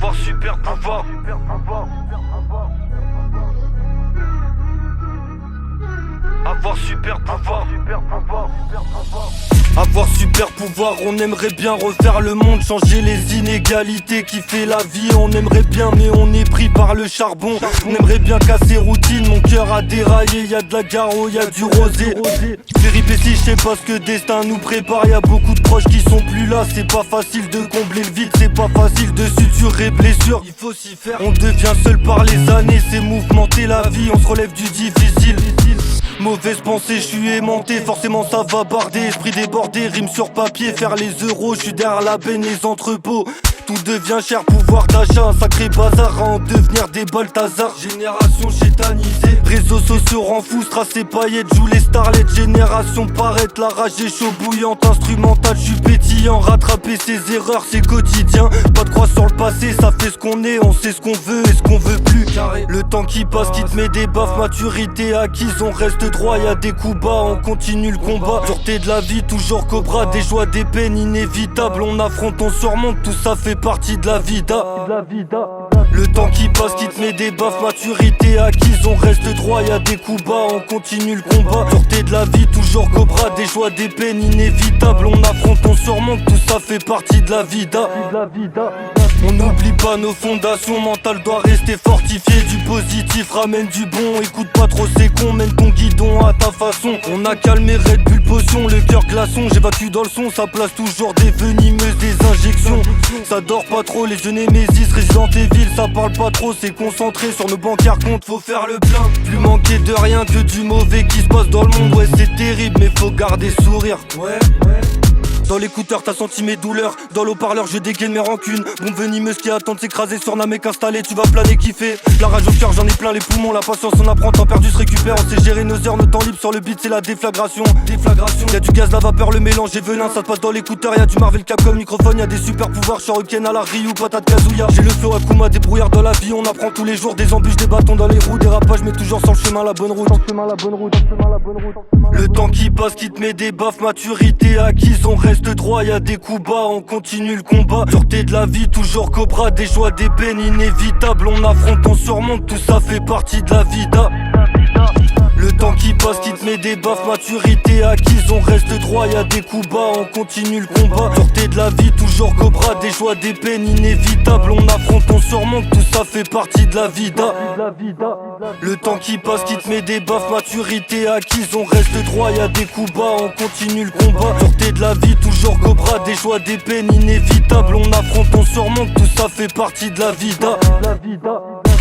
Avoir super pouvoir. Avoir super pouvoir. Avoir super pouvoir, on aimerait bien refaire le monde, changer les inégalités qui fait la vie. On aimerait bien mais on est pris par le charbon. On aimerait bien casser routine, mon cœur a déraillé. Y'a de la garo, y'a du rosé. Péripéties, je sais pas ce que destin nous prépare. Y'a beaucoup de proches qui sont plus là. C'est pas facile de combler le vide, c'est pas facile de suturer blessures. Il faut s'y faire, on devient seul par les années. C'est mouvementé la vie, on se relève du difficile. Mauvaise pensée, je suis aimanté, forcément ça va barder. Esprit débordé, rime sur papier, faire les euros. Je suis derrière la benne, les entrepôts. Tout devient cher, pouvoir d'achat, un sacré bazar à en devenir des Balthazar. Génération chétanisée, réseaux sociaux rend fou, strass et paillettes, joue les starlets. Génération paraître, la rage est chaud bouillante, instrumentale, je suis pétillant. Rattraper ses erreurs, c'est quotidien. Pas de croix sur le passé, ça fait ce qu'on est, on sait ce qu'on veut et ce qu'on veut plus. Le temps qui passe, qui te met des baffes, maturité acquise, on reste droit, y'a des coups bas, on continue le combat. Dureté de la vie, toujours cobra, des joies, des peines inévitables. On affronte, on surmonte, tout ça fait partie de la vida. Le temps qui passe, qui te met des baffes, maturité acquise, on reste droit, y'a des coups bas, on continue le combat. Dureté de la vie, toujours cobra, des joies, des peines inévitables. On affronte, on surmonte, tout ça fait partie de la vida. On n'oublie pas nos fondations, mental doit rester fortifié. Du positif, ramène du bon, écoute pas trop c'est con, mène ton guidon à ta façon. On a calmé Red Bull potion, le cœur glaçon. J'évacue dans le son, ça place toujours des venimeuses, des injections. Ça dort pas trop, les jeunes Némésis, Resident Evil, ça parle pas trop, c'est concentré sur nos banquières comptes, faut faire le plein. Plus manquer de rien que du mauvais qui se passe dans le monde, ouais c'est terrible, mais faut garder sourire. Dans l'écouteur t'as senti mes douleurs, dans l'eau-parleur je dégaine mes rancunes. Bombe venimeuse qui attend de s'écraser sur Namek installé, tu vas planer kiffer. La rage au cœur, j'en ai plein les poumons, la patience on apprend, temps perdu se récupère. On sait gérer nos heures, nos temps libres sur le beat c'est la déflagration. Y'a du gaz, la vapeur, le mélange et venin, ça se passe dans l'écouteur. Y'a du Marvel Capcom microphone, y'a des super pouvoirs, Shuriken à la Ryu, patate Kazuya. J'ai le flow Akuma, des brouillards dans la vie, on apprend tous les jours. Des embûches, des bâtons dans les roues, des rapages mais toujours sur le chemin, la bonne route. Le temps qui passe, qui te met des baffes, maturité acquise, on reste droit, y'a des coups bas, on continue le combat. Dureté de la vie, toujours cobra, des joies, des peines inévitables. On affronte, on surmonte, tout ça fait partie de la vida. Le temps qui passe, qui te met des baffes, maturité acquise, on reste droit, y'a des coups bas, on continue le combat. Dureté de la vie, toujours cobra, des joies, des peines inévitables. On affronte, on surmonte, tout ça fait partie de la vida. Le temps qui passe, qui te met des baffes, maturité acquise, on reste droit, y'a des coups bas, on continue le combat. Dureté de la vie, toujours cobra, des joies, des peines inévitables. On affronte, on surmonte, tout ça fait partie de la vida.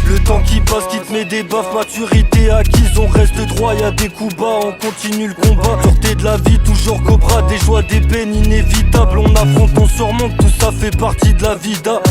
Le temps qui passe, qui te met des baffes, maturité acquise, on reste droit, y'a des coups bas, on continue le combat. Dureté de la vie, toujours cobra, des joies, des peines inévitables. On affronte, on surmonte, tout ça fait partie de la vida.